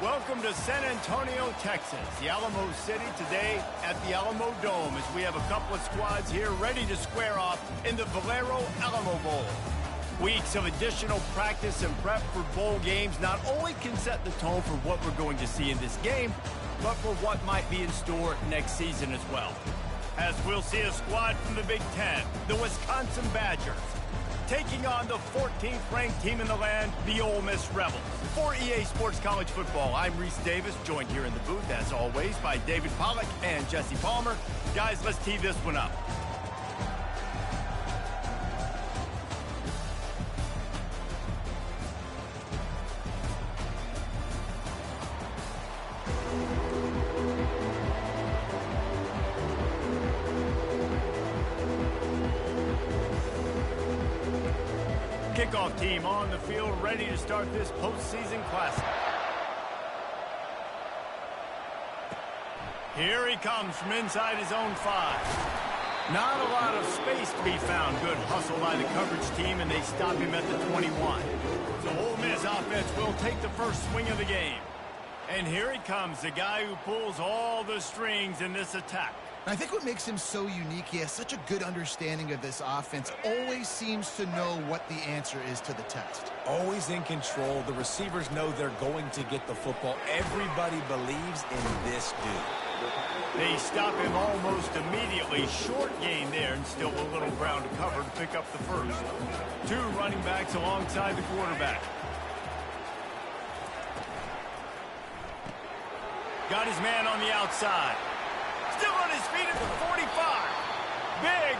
Welcome to San Antonio, Texas, the Alamo City today at the Alamo Dome as we have a couple of squads here ready to square off in the Valero Alamo Bowl. Weeks of additional practice and prep for bowl games not only can set the tone for what we're going to see in this game, but for what might be in store next season as well. As we'll see a squad from the Big Ten, the Wisconsin Badgers, taking on the 14th ranked team in the land, the Ole Miss Rebels. For EA Sports College Football, I'm Reese Davis, joined here in the booth, as always, by David Pollack and Jesse Palmer. Guys, let's tee this one up. Kickoff team on the field, ready to start this postseason classic. Here he comes from inside his own 5. Not a lot of space to be found. Good hustle by the coverage team, and they stop him at the 21. So Ole Miss offense will take the first swing of the game. And here he comes, the guy who pulls all the strings in this attack. I think what makes him so unique, he has such a good understanding of this offense, always seems to know what the answer is to the test. Always in control. The receivers know they're going to get the football. Everybody believes in this dude. They stop him almost immediately. Short gain there, and still a little ground to cover to pick up the first. 2 running backs alongside the quarterback. Got his man on the outside. Still on his feet at the 45.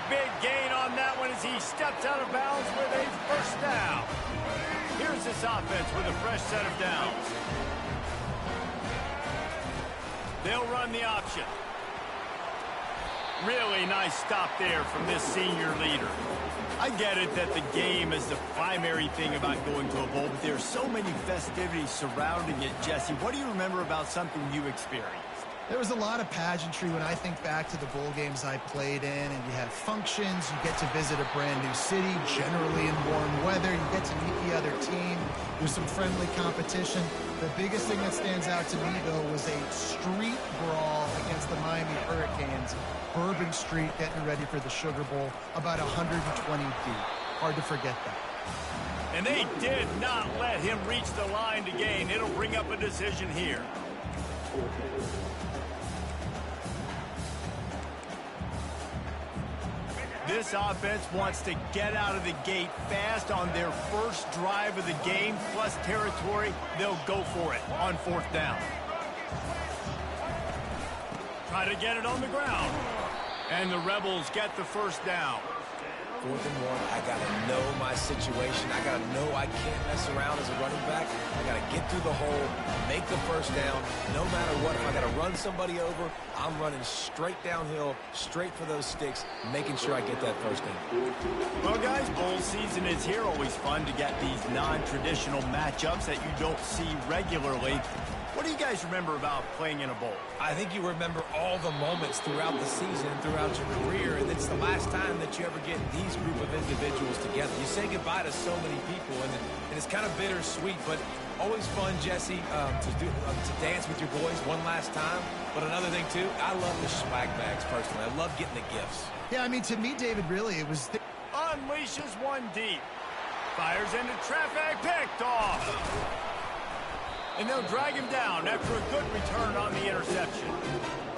Big gain on that one as he steps out of bounds with a first down. Here's this offense with a fresh set of downs. They'll run the option. Really nice stop there from this senior leader. I get it that the game is the primary thing about going to a bowl, but there are so many festivities surrounding it. Jesse, what do you remember about something you experienced? There was a lot of pageantry when I think back to the bowl games I played in, and you have functions, you get to visit a brand new city, generally in warm weather, you get to meet the other team, there's some friendly competition. The biggest thing that stands out to me, though, was a street brawl against the Miami Hurricanes. Bourbon Street getting ready for the Sugar Bowl, about 120 deep. Hard to forget that. And they did not let him reach the line to gain. It'll bring up a decision here. This offense wants to get out of the gate fast on their first drive of the game, plus territory. They'll go for it on 4th down. Try to get it on the ground. And the Rebels get the first down. 4th and 1, I got to know my situation. I got to know I can't mess around as a running back. I got to get through the hole, make the first down, no matter what. If I got to run somebody over, I'm running straight downhill, straight for those sticks, making sure I get that first down. Well, guys, bowl season is here. Always fun to get these non-traditional matchups that you don't see regularly. What do you guys remember about playing in a bowl? I think you remember all the moments throughout the season, throughout your career, and it's the last time that you ever get these group of individuals together. You say goodbye to so many people, and it's kind of bittersweet, but always fun, Jesse, to dance with your boys one last time. But another thing, too, I love the swag bags, personally. I love getting the gifts. Yeah, I mean, to me, David, really, it was... Unleashes one deep. Fires into traffic, picked off. And they'll drag him down after a good return on the interception.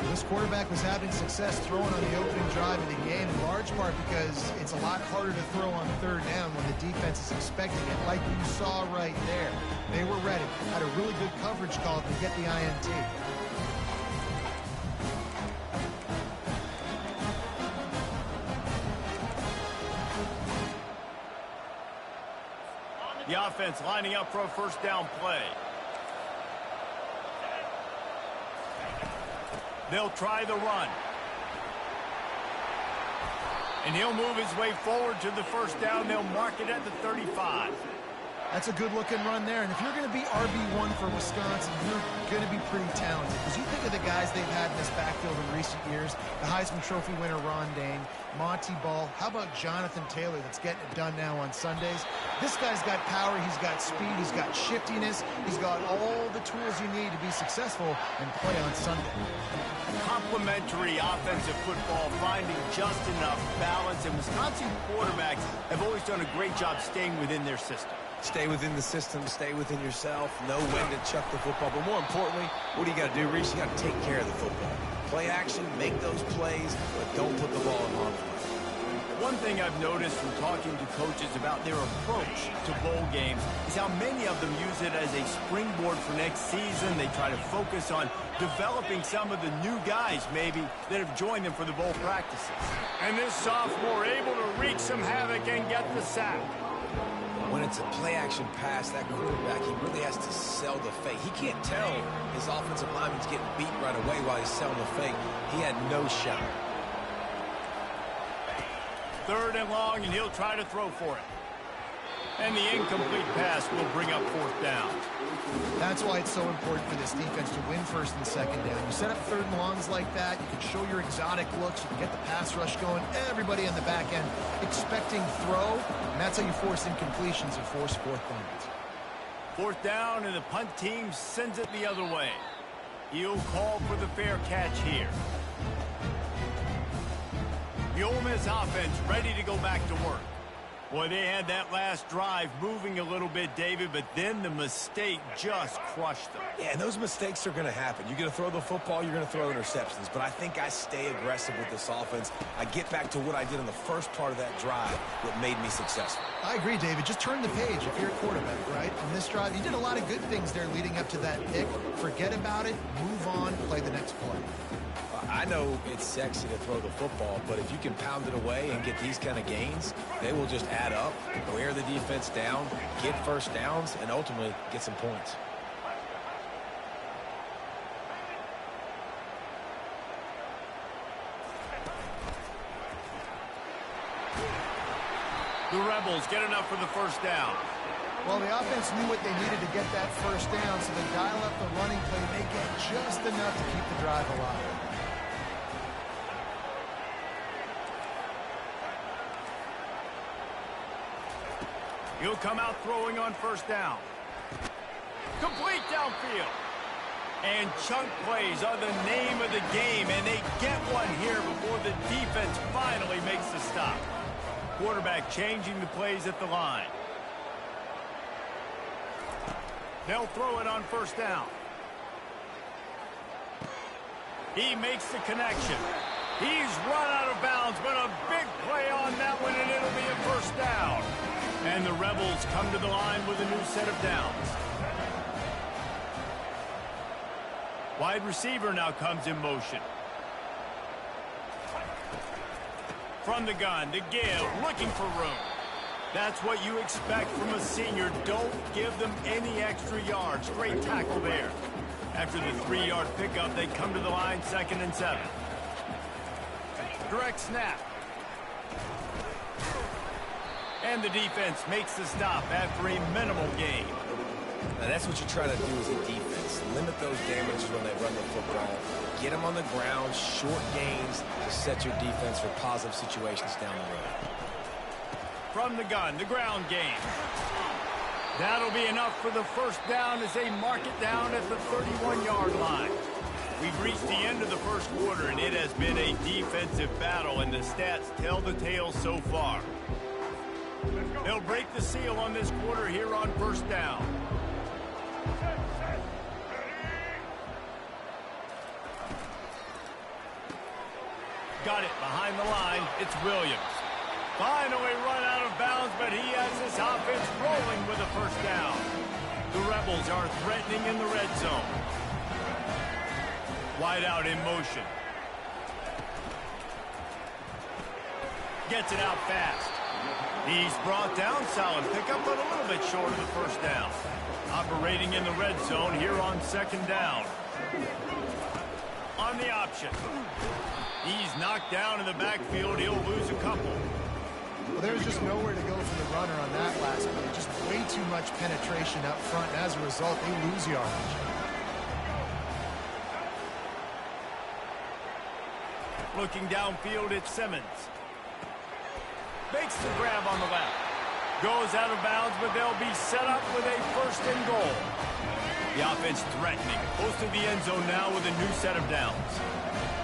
This quarterback was having success throwing on the opening drive of the game, in large part because it's a lot harder to throw on 3rd down when the defense is expecting it, like you saw right there. They were ready. Had a really good coverage call to get the INT. The offense lining up for a first down play. They'll try the run. And he'll move his way forward to the first down. They'll mark it at the 35. That's a good-looking run there. And if you're going to be RB1 for Wisconsin, you're going to be pretty talented. Because you think of the guys they've had in this backfield in recent years, the Heisman Trophy winner Ron Dayne, Monty Ball. How about Jonathan Taylor that's getting it done now on Sundays? This guy's got power, he's got speed, he's got shiftiness, he's got all the tools you need to be successful and play on Sunday. Complementary offensive football, finding just enough balance, and Wisconsin quarterbacks have always done a great job staying within their system. Stay within the system, stay within yourself, know when to chuck the football. But more importantly, what do you got to do, Reese? You got to take care of the football. Play action, make those plays, but don't put the ball in harm's way. One thing I've noticed from talking to coaches about their approach to bowl games is how many of them use it as a springboard for next season. They try to focus on developing some of the new guys, maybe, that have joined them for the bowl practices. And this sophomore able to wreak some havoc and get the sack. When it's a play-action pass, that quarterback, he really has to sell the fake. He can't tell his offensive lineman's getting beat right away while he's selling the fake. He had no shot. 3rd and long, and he'll try to throw for it. And the incomplete pass will bring up 4th down. That's why it's so important for this defense to win 1st and 2nd down. You set up 3rd and longs like that, you can show your exotic looks, you can get the pass rush going, everybody on the back end expecting throw, and that's how you force incompletions and force 4th downs. 4th down, and the punt team sends it the other way. He'll call for the fair catch here. The Ole Miss offense ready to go back to work. Boy, they had that last drive moving a little bit, David, but then the mistake just crushed them. Yeah, and those mistakes are going to happen. You're going to throw the football, you're going to throw interceptions. But I think I stay aggressive with this offense. I get back to what I did in the first part of that drive, what made me successful. I agree, David. Just turn the page if you're a quarterback, right? On this drive, you did a lot of good things there leading up to that pick. Forget about it, move on, play the next play. I know it's sexy to throw the football, but if you can pound it away and get these kind of gains, they will just add up, wear the defense down, get 1st downs, and ultimately get some points. The Rebels get enough for the 1st down. Well, the offense knew what they needed to get that 1st down, so they dial up the running play, make it just enough to keep the drive alive. He'll come out throwing on 1st down. Complete downfield. And chunk plays are the name of the game, and they get one here before the defense finally makes the stop. Quarterback changing the plays at the line. They'll throw it on 1st down. He makes the connection. He's run out of bounds, but a big play on that one, and it'll be a 1st down. And the Rebels come to the line with a new set of downs. Wide receiver now comes in motion. From the gun to give, looking for room. That's what you expect from a senior. Don't give them any extra yards. Great tackle there. After the 3-yard pickup, they come to the line 2nd and 7. Direct snap. And the defense makes the stop after a minimal gain. Now that's what you try to do as a defense. Limit those damages when they run the football. Get them on the ground, short gains to set your defense for positive situations down the road. From the gun, the ground game. That'll be enough for the 1st down as they mark it down at the 31-yard line. We've reached the end of the 1st quarter, and it has been a defensive battle, and the stats tell the tale so far. They'll break the seal on this quarter here on 1st down. Got it behind the line. It's Williams. Finally run out of bounds, but he has his offense rolling with a 1st down. The Rebels are threatening in the red zone. Wide out in motion. Gets it out fast. He's brought down, solid pickup, but a little bit short of the 1st down. Operating in the red zone here on 2nd down. On the option. He's knocked down in the backfield. He'll lose a couple. Well, there was just nowhere to go for the runner on that last play. Just way too much penetration up front, and as a result, they lose yardage. Looking downfield, it's Simmons. Makes the grab on the left. Goes out of bounds, but they'll be set up with a 1st and goal. The offense threatening. Close to the end zone now with a new set of downs.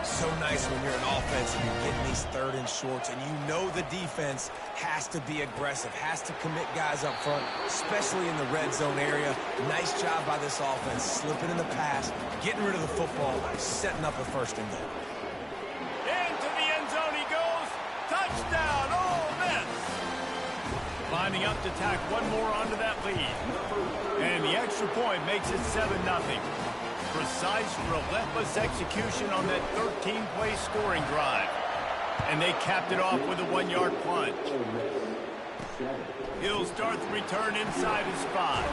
So nice when you're an offense and you're getting these 3rd and shorts, and you know the defense has to be aggressive, has to commit guys up front, especially in the red zone area. Nice job by this offense, slipping in the pass, getting rid of the football, setting up a 1st and goal. Into the end zone he goes. Touchdown, Ole Miss. Lining up to tack one more onto that lead. And the extra point makes it 7-0. Precise, relentless execution on that 13-play scoring drive. And they capped it off with a 1-yard plunge. He'll start the return inside his 5.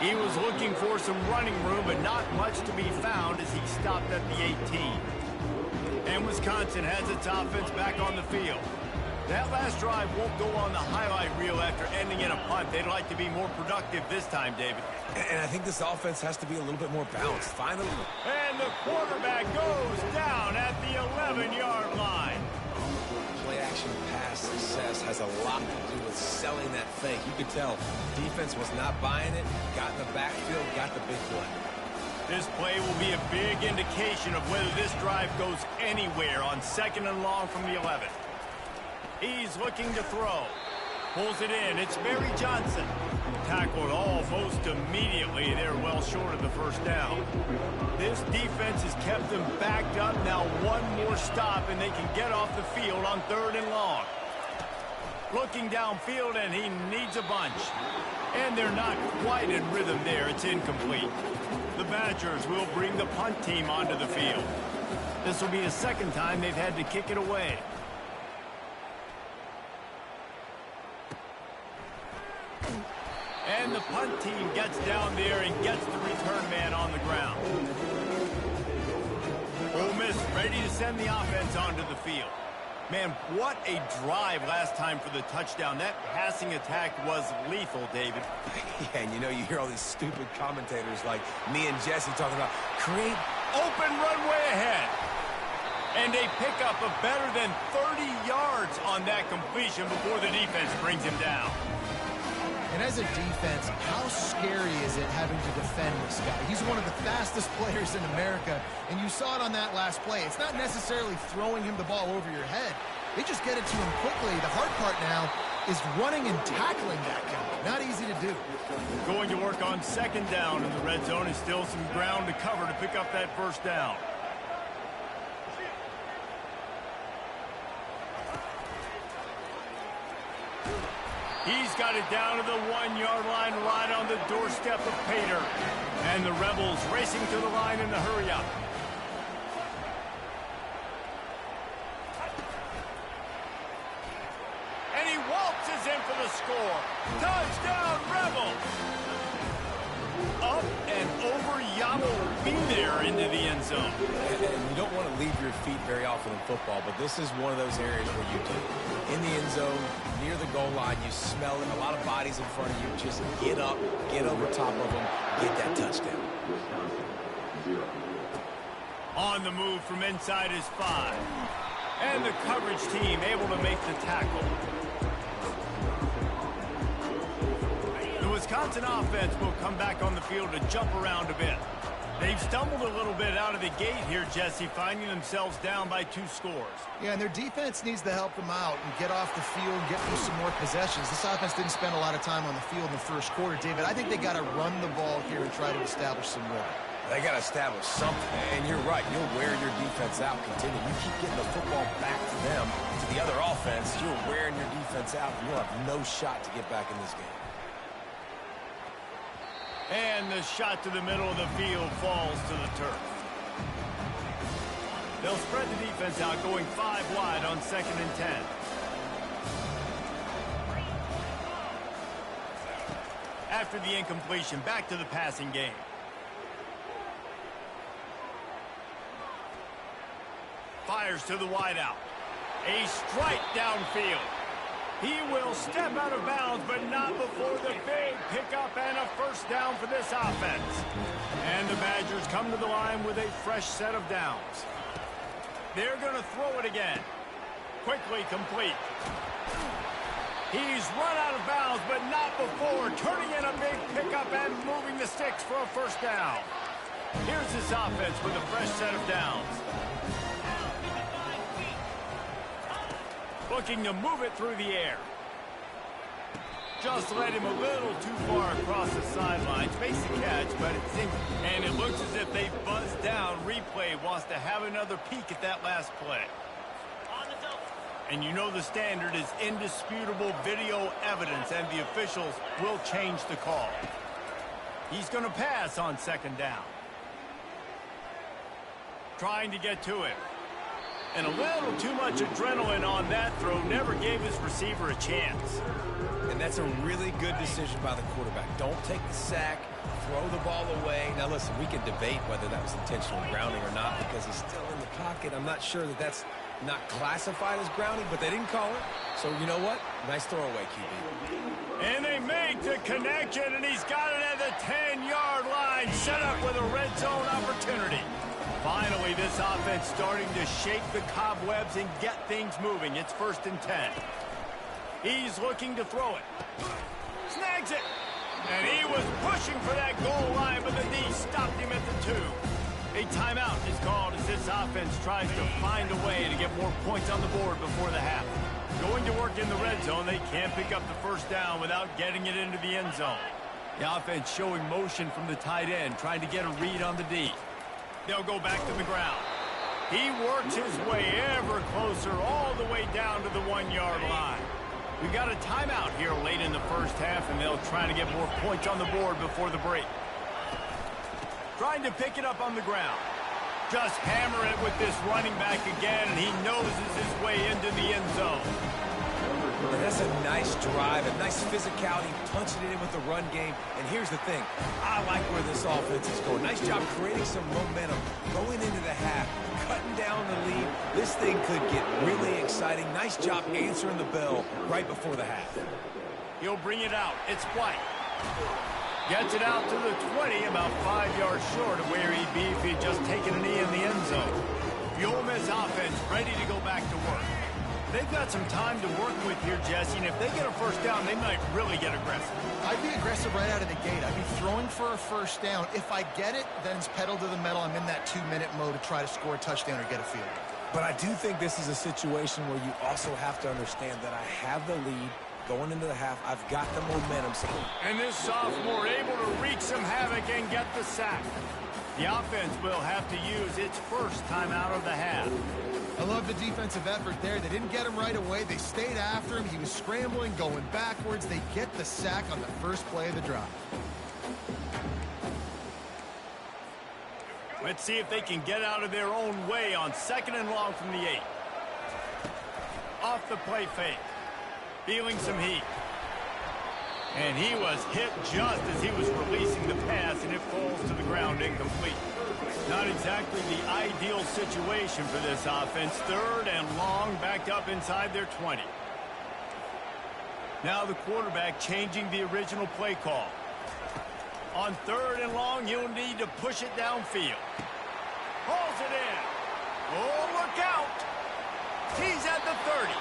He was looking for some running room, but not much to be found as he stopped at the 18. And Wisconsin has its offense back on the field. That last drive won't go on the highlight reel after ending in a punt. They'd like to be more productive this time, David. And I think this offense has to be a little bit more balanced, finally. And the quarterback goes down at the 11-yard line. Play-action pass success has a lot to do with selling that fake. You could tell defense was not buying it, got in the backfield, got the big play. This play will be a big indication of whether this drive goes anywhere on 2nd and long from the 11. He's looking to throw. Pulls it in. It's Barry Johnson. Tackled almost immediately. They're well short of the 1st down. This defense has kept them backed up. Now one more stop, and they can get off the field on 3rd and long. Looking downfield, and he needs a bunch. And they're not quite in rhythm there. It's incomplete. The Badgers will bring the punt team onto the field. This will be the 2nd time they've had to kick it away. And the punt team gets down there and gets the return man on the ground. Ole Miss ready to send the offense onto the field. Man, what a drive last time for the touchdown. That passing attack was lethal, David. Yeah, and you hear all these stupid commentators like me and Jesse talking about create open runway ahead. And they pick up a better than 30 yards on that completion before the defense brings him down. And as a defense, how scary is it having to defend this guy? He's one of the fastest players in America, and you saw it on that last play. It's not necessarily throwing him the ball over your head. They just get it to him quickly. The hard part now is running and tackling that guy. Not easy to do. Going to work on 2nd down in the red zone is still some ground to cover to pick up that 1st down. He's got it down to the 1-yard line right on the doorstep of Pater. And the Rebels racing to the line in the hurry-up. And he waltzes in for the score. Touchdown, Rebels! Up and over, Yama will be there into the end zone. And you don't want to leave your feet very often in football, but this is one of those areas where you do. In the end zone, near the goal line, you smell it, a lot of bodies in front of you. Just get up, get over top of them, get that touchdown. On the move from inside his 5. And the coverage team able to make the tackle. The Wisconsin offense will come back on the field to jump around a bit. They've stumbled a little bit out of the gate here, Jesse, finding themselves down by 2 scores. Yeah, and their defense needs to help them out and get off the field and get through some more possessions. This offense didn't spend a lot of time on the field in the 1st quarter, David. I think they got to run the ball here and try to establish some rhythm. They got to establish something, and you're right. You'll wear your defense out. Continue. You keep getting the football back to them, to the other offense. You're wearing your defense out, and you'll have no shot to get back in this game. And the shot to the middle of the field falls to the turf. They'll spread the defense out, going 5 wide on 2nd and 10. After the incompletion, back to the passing game. Fires to the wideout. A strike downfield. He will step out of bounds, but not before the big pickup and a first down for this offense. And the Badgers come to the line with a fresh set of downs. They're going to throw it again. Quickly complete. He's run out of bounds, but not before turning in a big pickup and moving the sticks for a first down. Here's this offense with a fresh set of downs. Looking to move it through the air. Just led him a little too far across the sidelines. Basic catch, but it seems, and it looks as if they buzzed down. Replay wants to have another peek at that last play. And you know the standard is indisputable video evidence, and the officials will change the call. He's going to pass on second down. Trying to get to it. And a little too much adrenaline on that throw. Never gave his receiver a chance. And that's a really good decision by the quarterback. Don't take the sack, throw the ball away. Now, listen, we can debate whether that was intentional grounding or not because he's still in the pocket. I'm not sure that that's not classified as grounding, but they didn't call it. So, you know what? Nice throwaway, QB. And they make the connection, and he's got it at the 10-yard line, set up with a red zone opportunity. Finally, this offense starting to shake the cobwebs and get things moving. It's 1st and 10. He's looking to throw it. Snags it. And he was pushing for that goal line, but the D stopped him at the 2. A timeout is called as this offense tries to find a way to get more points on the board before the half. Going to work in the red zone, they can't pick up the first down without getting it into the end zone. The offense showing motion from the tight end, trying to get a read on the D. They'll go back to the ground. He works his way ever closer all the way down to the 1-yard line. We've got a timeout here late in the first half, and they'll try to get more points on the board before the break. Trying to pick it up on the ground. Just hammer it with this running back again, and he noses his way into the end zone. And that's a nice drive, a nice physicality, punching it in with the run game. And here's the thing. I like where this offense is going. Nice job creating some momentum, going into the half, cutting down the lead. This thing could get really exciting. Nice job answering the bell right before the half. He'll bring it out. It's White. Gets it out to the 20, about 5 yards short of where he'd be if he'd just taken a knee in the end zone. The Ole Miss offense ready to go back to work. They've got some time to work with here, Jesse, and if they get a first down, they might really get aggressive. I'd be aggressive right out of the gate. I'd be throwing for a first down. If I get it, then it's pedal to the metal. I'm in that 2-minute mode to try to score a touchdown or get a field goal. But I do think this is a situation where you also have to understand that I have the lead going into the half. I've got the momentum. And this sophomore able to wreak some havoc and get the sack. The offense will have to use its first time out of the half. I love the defensive effort there. They didn't get him right away. They stayed after him. He was scrambling, going backwards. They get the sack on the first play of the drive. Let's see if they can get out of their own way on 2nd and long from the 8. Off the play fake. Feeling some heat. And he was hit just as he was releasing the pass, and it falls to the ground incomplete. Not exactly the ideal situation for this offense. 3rd and long, backed up inside their 20. Now the quarterback changing the original play call. On 3rd and long, he'll need to push it downfield. Hauls it in. Oh, look out. He's at the 30.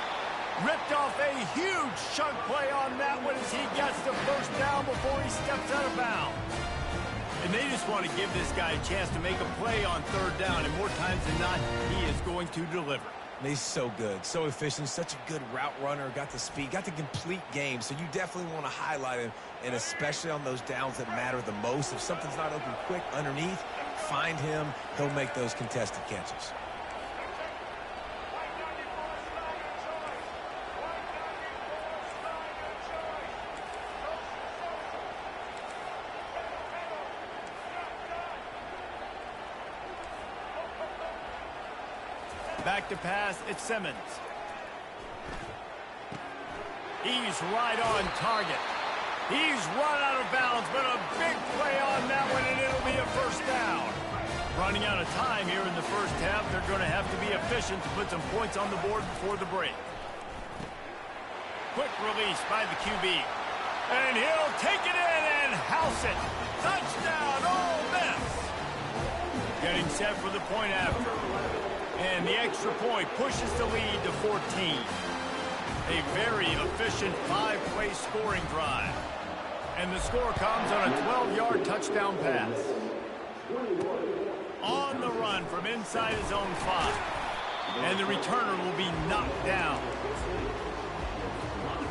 Ripped off a huge chunk play on that one as he gets the first down before he steps out of bounds. And they just want to give this guy a chance to make a play on 3rd down, and more times than not, he is going to deliver. He's so good, so efficient, such a good route runner, got the speed, got the complete game, so you definitely want to highlight him, and especially on those downs that matter the most. If something's not open quick underneath, find him. He'll make those contested catches. Back to pass, it's Simmons. He's right on target. He's run out of bounds, but a big play on that one, and it'll be a first down. Running out of time here in the first half. They're going to have to be efficient to put some points on the board before the break. quick release by the QB. And he'll take it in and house it. Touchdown, Ole Miss. Getting set for the point after. And the extra point pushes the lead to 14. A very efficient 5-play scoring drive. And the score comes on a 12-yard touchdown pass. On the run from inside his own 5. And the returner will be knocked down.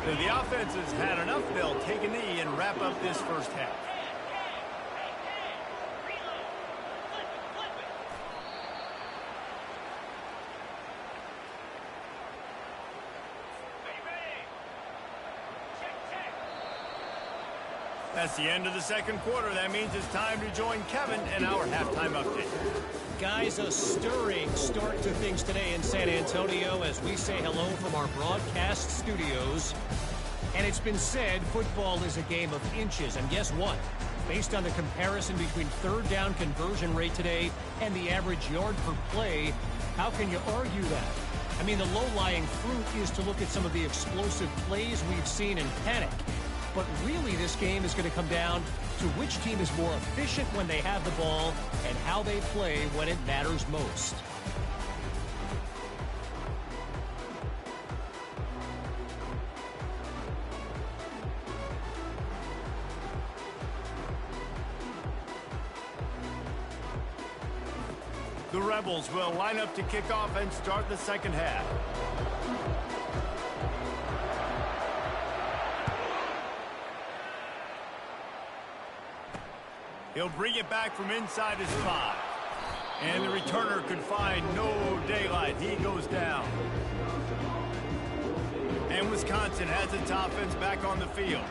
The offense has had enough. They'll take a knee and wrap up this first half. That's the end of the second quarter. That means it's time to join Kevin in our halftime update. Guys, a stirring start to things today in San Antonio as we say hello from our broadcast studios. And it's been said football is a game of inches. And guess what? Based on the comparison between third down conversion rate today and the average yard per play, how can you argue that? I mean, the low-lying fruit is to look at some of the explosive plays we've seen in panic. But really, this game is going to come down to which team is more efficient when they have the ball and how they play when it matters most. The Rebels will line up to kick off and start the second half. He'll bring it back from inside his 5. And the returner could find no daylight. He goes down. And Wisconsin has its offense back on the field.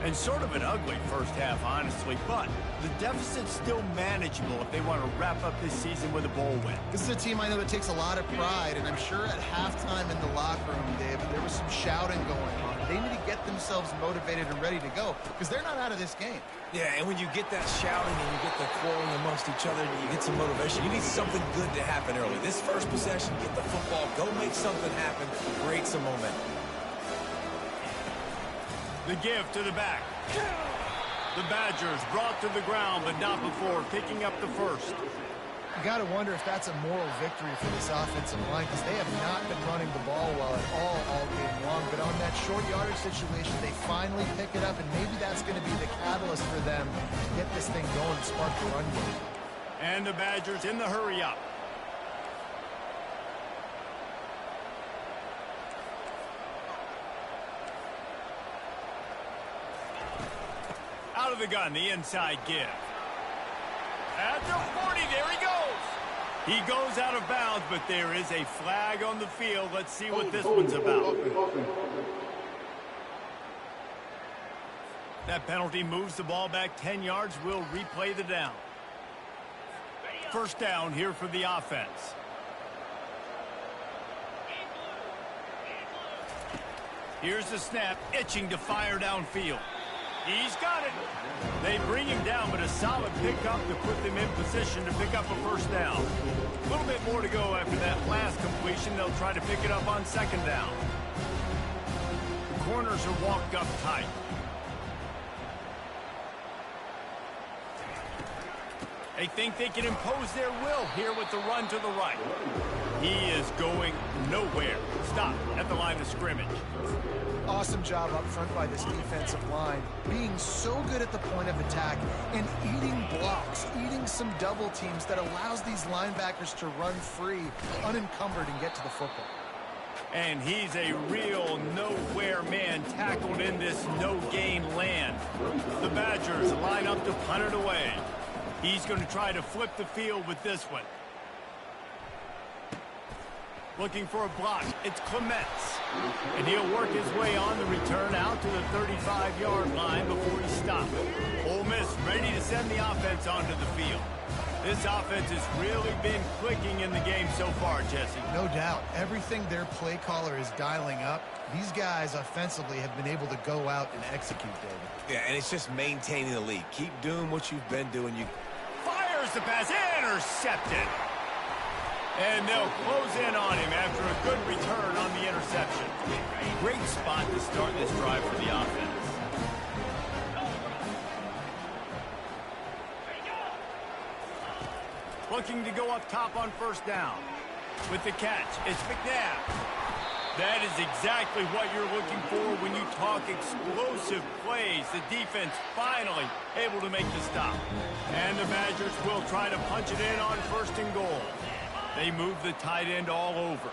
And sort of an ugly first half, honestly. But the deficit's still manageable if they want to wrap up this season with a bowl win. This is a team I know that takes a lot of pride, and I'm sure at halftime in the locker room, Dave, there was some shouting going on. They need to get themselves motivated and ready to go because they're not out of this game. Yeah, and when you get that shouting and you get the quarreling amongst each other and you get some motivation, you need something good to happen early. This first possession, get the football, go make something happen, create some momentum. The give to the back. The Badgers brought to the ground, but not before picking up the first. You got to wonder if that's a moral victory for this offensive line because they have not been running the ball well at all game long. But on that short yardage situation, they finally pick it up, and maybe that's going to be the catalyst for them to get this thing going and spark the run game. And the Badgers in the hurry up. Out of the gun, the inside give. At the 40, there he goes. He goes out of bounds, but there is a flag on the field. Let's see what this one's about. That penalty moves the ball back 10 yards. We'll replay the down. First down here for the offense. Here's the snap, itching to fire downfield. He's got it. They bring him down, but a solid pickup to put them in position to pick up a first down. A little bit more to go after that last completion. They'll try to pick it up on second down. The corners are walked up tight. They think they can impose their will here with the run to the right. He is going nowhere. Stop at the line of scrimmage. Awesome job up front by this defensive line, being so good at the point of attack and eating blocks, eating some double teams that allows these linebackers to run free, unencumbered, and get to the football. And he's a real nowhere man tackled in this no-gain land. The Badgers line up to punt it away. He's going to try to flip the field with this one. Looking for a block. It's Clements. And he'll work his way on the return out to the 35-yard line before he stops. Ole Miss ready to send the offense onto the field. This offense has really been clicking in the game so far, Jesse. No doubt. Everything their play caller is dialing up, these guys offensively have been able to go out and execute, David. Yeah, and it's just maintaining the lead. Keep doing what you've been doing. Fires the pass, intercepted. And they'll close in on him after a good return on the interception. Great spot to start this drive for the offense. Looking to go up top on first down. With the catch, it's McNabb. That is exactly what you're looking for when you talk explosive plays. The defense finally able to make the stop. And the Badgers will try to punch it in on first and goal. They move the tight end all over.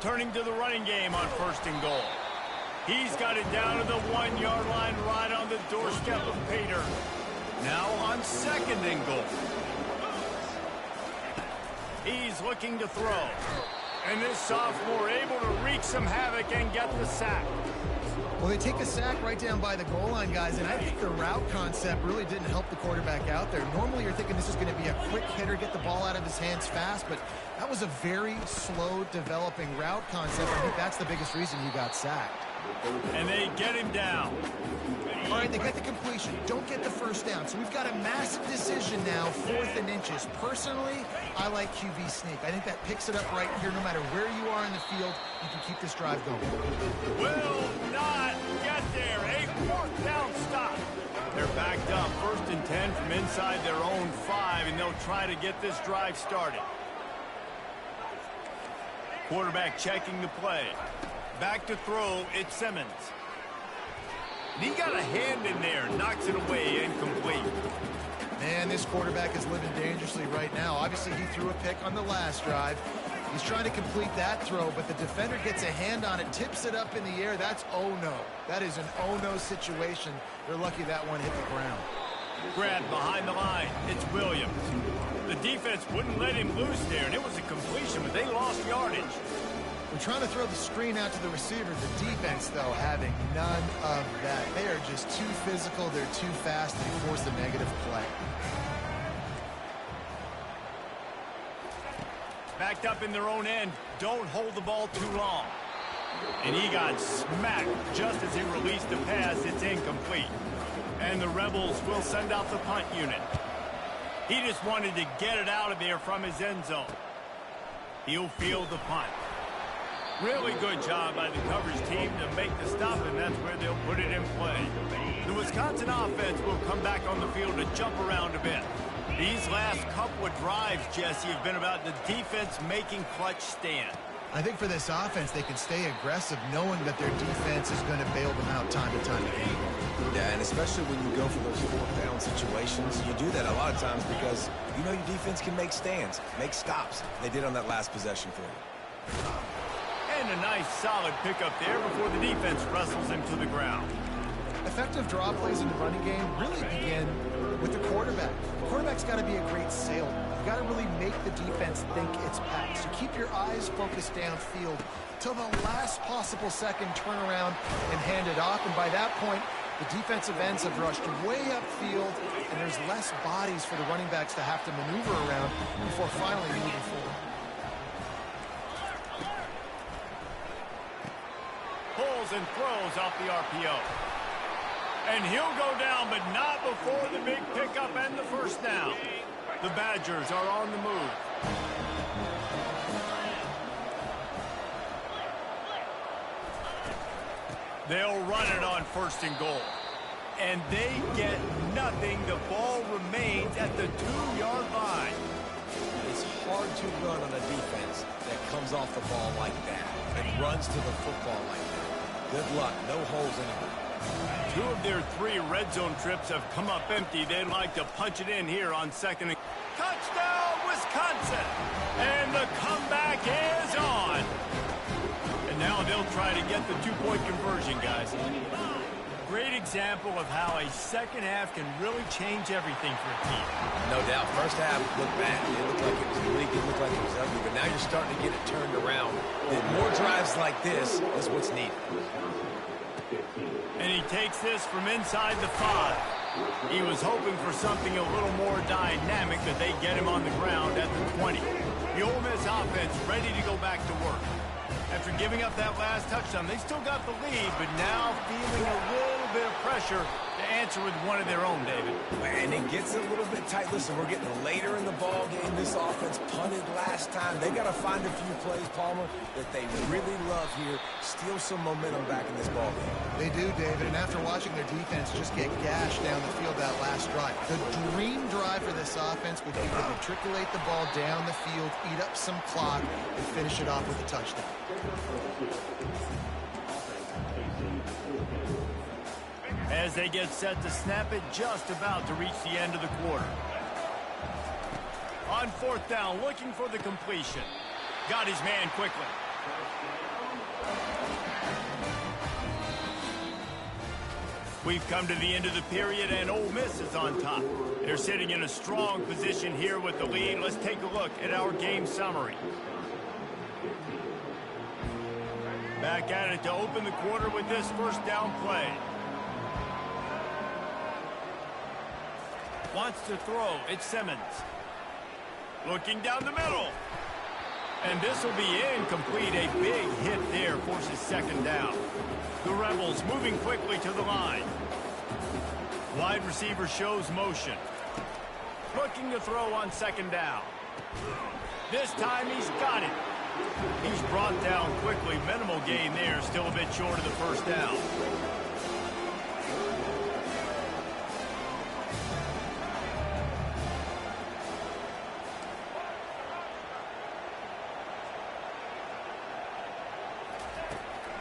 Turning to the running game on first and goal. He's got it down to the 1-yard line right on the doorstep of Pater. Now on second and goal. He's looking to throw. And this sophomore able to wreak some havoc and get the sack. Well, they take a sack right down by the goal line, guys, and I think the route concept really didn't help the quarterback out there. Normally you're thinking this is going to be a quick hitter, get the ball out of his hands fast, but that was a very slow developing route concept. I think that's the biggest reason he got sacked. And they get him down. All right, they get the completion. Don't get the first down. So we've got a massive decision now, 4th and inches. Personally, I like QB sneak. I think that picks it up right here. No matter where you are in the field, you can keep this drive going. Will not get there. A 4th down stop. They're backed up. 1st and 10 from inside their own 5, and they'll try to get this drive started. Quarterback checking the play. Back to throw, it's Simmons. And he got a hand in there, knocks it away, incomplete. Man, this quarterback is living dangerously right now. Obviously, he threw a pick on the last drive. He's trying to complete that throw, but the defender gets a hand on it, tips it up in the air. That's oh-no. That is an oh-no situation. They're lucky that one hit the ground. Grabbed behind the line, it's Williams. The defense wouldn't let him loose there, and it was a completion, but they lost yardage. We're trying to throw the screen out to the receiver. The defense, though, having none of that. They are just too physical. They're too fast. They force a negative play. Backed up in their own end. Don't hold the ball too long. And he got smacked just as he released the pass. It's incomplete. And the Rebels will send out the punt unit. He just wanted to get it out of there from his end zone. He'll field the punt. Really good job by the coverage team to make the stop, and that's where they'll put it in play. The Wisconsin offense will come back on the field to jump around a bit. These last couple of drives, Jesse, have been about the defense making clutch stand. I think for this offense, they can stay aggressive knowing that their defense is going to bail them out time to time again. Yeah, and especially when you go for those 4th down situations, you do that a lot of times because you know your defense can make stands, make stops. They did on that last possession for you. And a nice solid pickup there before the defense wrestles him to the ground. Effective draw plays in the running game really begin with the quarterback. The quarterback's got to be a great salesman. You've got to really make the defense think it's pass. You keep your eyes focused downfield till the last possible second, turn around and hand it off. And by that point, the defensive ends have rushed way upfield, and there's less bodies for the running backs to have to maneuver around before finally moving forward. Pulls and throws off the RPO. And he'll go down, but not before the big pickup and the first down. The Badgers are on the move. They'll run it on first and goal. And they get nothing. The ball remains at the 2-yard line. It's hard to run on a defense that comes off the ball like that and runs to the football like that. Good luck. No holes anywhere. 2 of their 3 red zone trips have come up empty. They'd like to punch it in here on second. Touchdown, Wisconsin! And the comeback is on. And now they'll try to get the 2-point conversion, guys. Great example of how a second half can really change everything for a team. No doubt. First half looked bad. It looked like it was weak. It looked like it was ugly. But now you're starting to get it turned around. And more drives like this is what's needed. And he takes this from inside the 5. He was hoping for something a little more dynamic, but they get him on the ground at the 20. The Ole Miss offense ready to go back to work. After giving up that last touchdown, they still got the lead, but now feeling a little bit of pressure to answer with one of their own, David. And it gets a little bit tight. Listen, we're getting later in the ball game. This offense punted last time. They got to find a few plays, Palmer, that they really love here. Steal some momentum back in this ball game. They do, David, and after watching their defense just get gashed down the field that last drive, the dream drive for this offense would be to matriculate the ball down the field, eat up some clock, and finish it off with a touchdown. As they get set to snap it, just about to reach the end of the quarter. On fourth down, looking for the completion. Got his man quickly. We've come to the end of the period, and Ole Miss is on top. They're sitting in a strong position here with the lead. Let's take a look at our game summary. Back at it to open the quarter with this first down play. Wants to throw. It's Simmons. Looking down the middle. And this will be incomplete. A big hit there forces second down. The Rebels moving quickly to the line. Wide receiver shows motion. Looking to throw on second down. This time he's got it. He's brought down quickly. Minimal gain there. Still a bit short of the first down.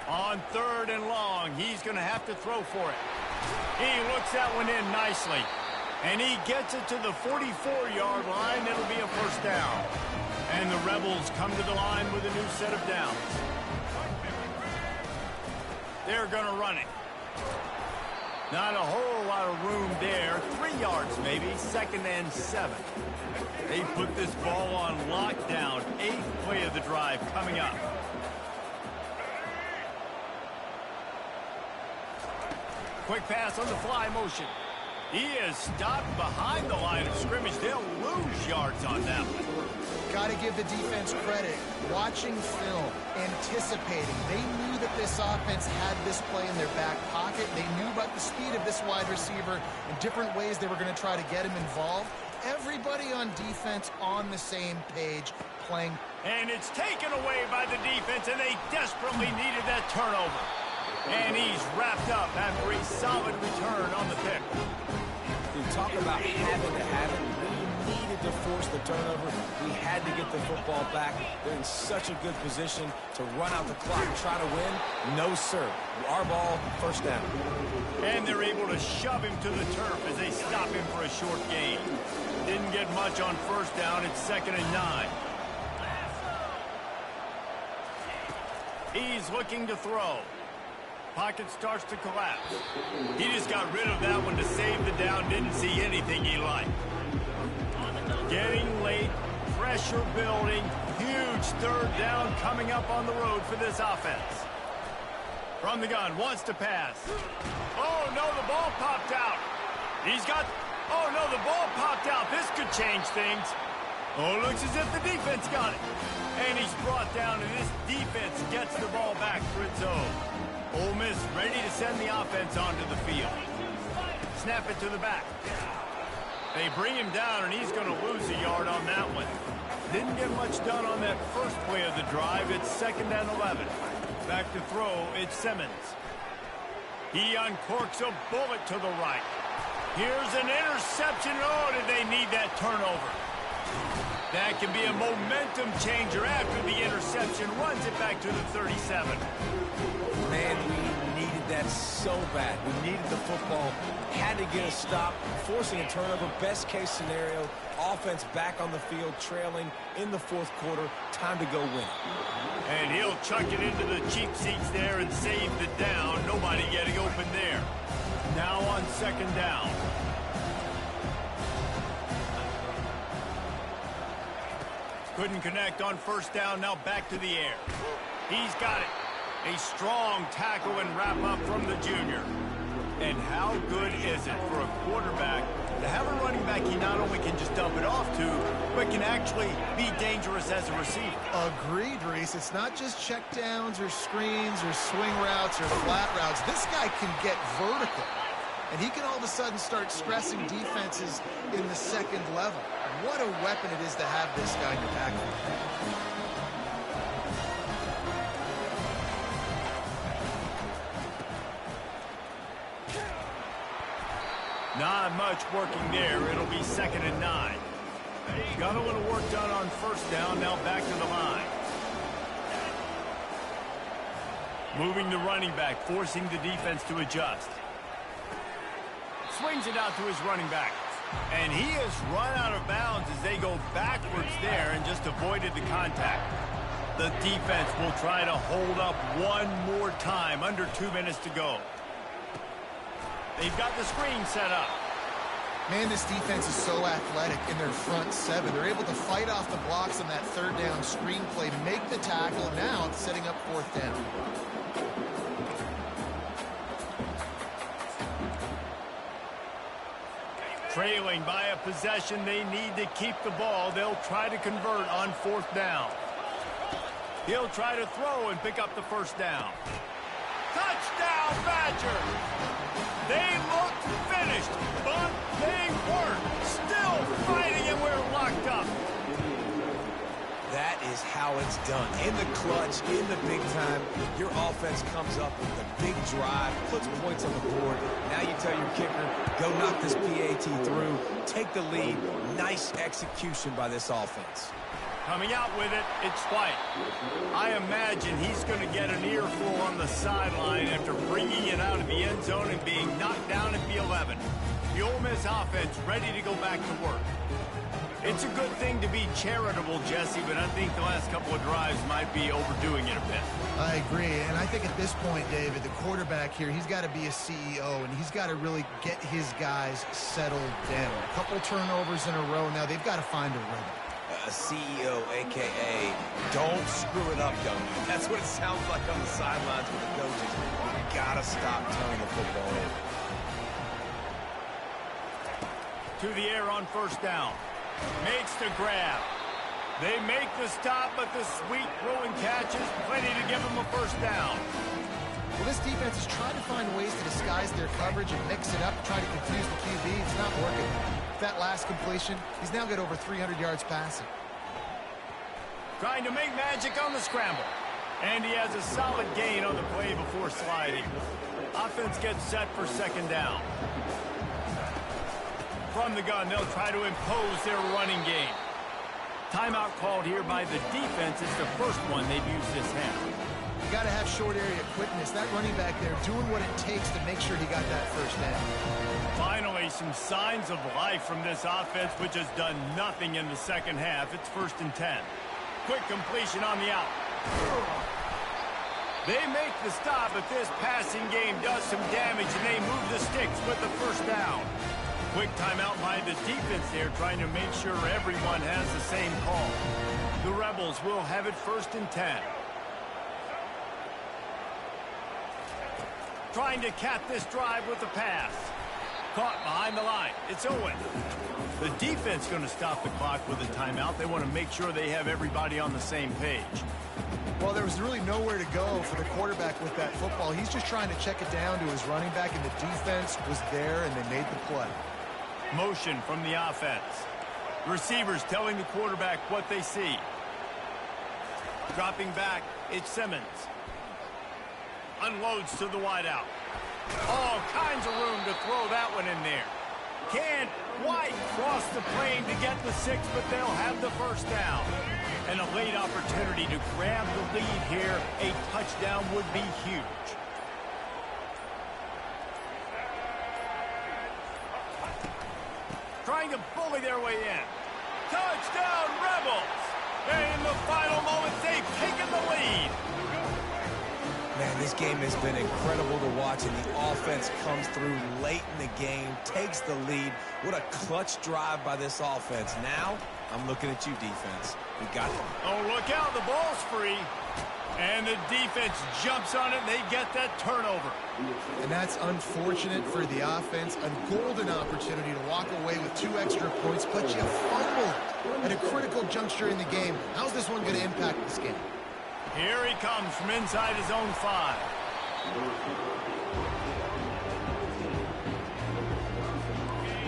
On third and long, he's going to have to throw for it. He looks that one in nicely. And he gets it to the 44-yard line. It'll be a first down. And the Rebels come to the line with a new set of downs. They're going to run it. Not a whole lot of room there. 3 yards maybe, second and 7. They put this ball on lockdown. 8th play of the drive coming up. Quick pass on the fly motion. He is stopped behind the line of scrimmage. They'll lose yards on that one. Got to give the defense credit. Watching film, anticipating. They knew that this offense had this play in their back pocket. They knew about the speed of this wide receiver and different ways they were going to try to get him involved. Everybody on defense on the same page playing. And it's taken away by the defense, and they desperately needed that turnover. And he's wrapped up after a solid return on the pick. We talk about having to have it. We needed to force the turnover. We had to get the football back. They're in such a good position to run out the clock, try to win. No, sir. Our ball, first down. And they're able to shove him to the turf as they stop him for a short gain. Didn't get much on first down. It's 2nd and 9. He's looking to throw. Pocket starts to collapse. He just got rid of that one to save the down. Didn't see anything he liked. Getting late. Pressure building. Huge third down coming up on the road for this offense. From the gun. Wants to pass. Oh, no, the ball popped out. He's got... Oh, no, the ball popped out. This could change things. Oh, looks as if the defense got it. And he's brought down, and this defense gets the ball back for its own. Ole Miss ready to send the offense onto the field. Snap it to the back. They bring him down, and he's going to lose a yard on that one. Didn't get much done on that first play of the drive. It's 2nd and 11. Back to throw, it's Simmons. He uncorks a bullet to the right. Here's an interception. Oh, did they need that turnover? That can be a momentum changer after the interception. Runs it back to the 37. Man, we needed that so bad. We needed the football. Had to get a stop. Forcing a turnover. Best case scenario. Offense back on the field, trailing in the 4th quarter. Time to go win. And he'll chuck it into the cheap seats there and save the down. Nobody getting open there. Now on 2nd down. Couldn't connect on first down. Now back to the air. He's got it. A strong tackle and wrap up from the junior. And how good is it for a quarterback to have a running back he not only can just dump it off to, but can actually be dangerous as a receiver? Agreed, Reese. It's not just checkdowns or screens or swing routes or flat routes. This guy can get vertical. and he can all of a sudden start stressing defenses in the second level. What a weapon it is to have this guy in your backfield. Not much working there. It'll be 2nd and 9. Got a little work done on first down. Now back to the line. Moving the running back, forcing the defense to adjust. Swings it out to his running back. And he has run out of bounds as they go backwards there and just avoided the contact. The defense will try to hold up one more time. Under 2 minutes to go. They've got the screen set up. Man, this defense is so athletic in their front seven. They're able to fight off the blocks on that third down screen play, make the tackle. Now it's setting up 4th down. Trailing by a possession, they need to keep the ball. They'll try to convert on 4th down. He'll try to throw and pick up the first down. Touchdown, Badger! They looked finished, but they weren't. Still fighting, and we're locked up. That is how it's done. In the clutch, in the big time, your offense comes up with a big drive, puts points on the board. Now you tell your kicker, go knock this PAT through, take the lead. Nice execution by this offense. Coming out with it, it's White. I imagine he's going to get an earful on the sideline after bringing it out of the end zone and being knocked down at the 11. The Ole Miss offense ready to go back to work. It's a good thing to be charitable, Jesse, but I think the last couple of drives might be overdoing it a bit. I agree, and I think at this point, David, the quarterback here, he's got to be a CEO, and he's got to really get his guys settled down. A couple turnovers in a row. Now they've got to find a rhythm. A CEO, a.k.a. don't screw it up, young man. That's what it sounds like on the sidelines with the coaches. You got to stop turning the football over. To the air on first down. Makes the grab. They make the stop, but the sweet throwing catch is plenty to give them a first down. Well, this defense is trying to find ways to disguise their coverage and mix it up, try to confuse the QB. It's not working. That last completion, he's now got over 300 yards passing. Trying to make magic on the scramble. And he has a solid gain on the play before sliding. Offense gets set for 2nd down. From the gun, they'll try to impose their running game. Timeout called here by the defense. It's the first one they've used this half. You got to have short area quickness. That running back there doing what it takes to make sure he got that first down. Finally, some signs of life from this offense, which has done nothing in the second half. It's 1st and 10. Quick completion on the out. They make the stop, but this passing game does some damage, and they move the sticks with the first down. Quick timeout by the defense there, trying to make sure everyone has the same call. The Rebels will have it 1st and 10. Trying to cap this drive with the pass. Caught behind the line. It's Owen. The defense going to stop the clock with a timeout. They want to make sure they have everybody on the same page. Well, there was really nowhere to go for the quarterback with that football. He's just trying to check it down to his running back, and the defense was there, and they made the play. Motion from the offense. Receivers telling the quarterback what they see. Dropping back, it's Simmons. Unloads to the wideout. All kinds of room to throw that one in there. Can't quite cross the plane to get the 6, but they'll have the first down. And a late opportunity to grab the lead here. A touchdown would be huge. Trying to bully their way in. Touchdown, Rebels! And in the final moments, they've taken the lead. Man, this game has been incredible to watch, and the offense comes through late in the game, takes the lead. What a clutch drive by this offense. Now, I'm looking at you, defense. We got it. Oh, look out. The ball's free. And the defense jumps on it, and they get that turnover. And that's unfortunate for the offense. A golden opportunity to walk away with 2 extra points, but you fumbled at a critical juncture in the game. How's this one going to impact this game? Here he comes from inside his own 5.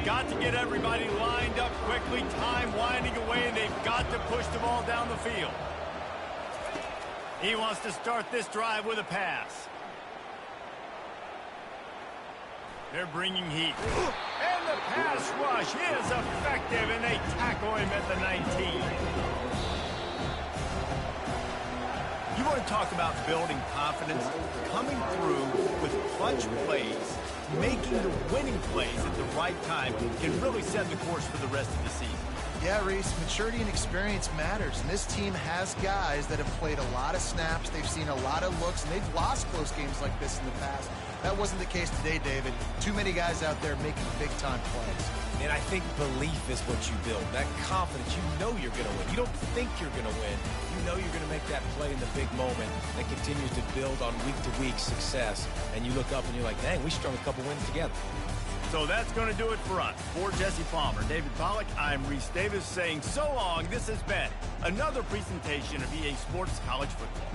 got to get everybody lined up quickly, time winding away, and they've got to push the ball down the field. He wants to start this drive with a pass. They're bringing heat. And the pass rush is effective, and they tackle him at the 19. You want to talk about building confidence? Coming through with clutch plays, making the winning plays at the right time can really set the course for the rest of the season. Yeah, Reese, maturity and experience matters, and this team has guys that have played a lot of snaps, they've seen a lot of looks, and they've lost close games like this in the past. That wasn't the case today, David. Too many guys out there making big-time plays. And I think belief is what you build. That confidence, you know you're going to win. You don't think you're going to win. You know you're going to make that play in the big moment that continues to build on week-to-week success. And you look up and you're like, dang, we strung a couple wins together. So that's going to do it for us. For Jesse Palmer, David Pollack, I'm Reese Davis saying so long. This has been another presentation of EA Sports College Football.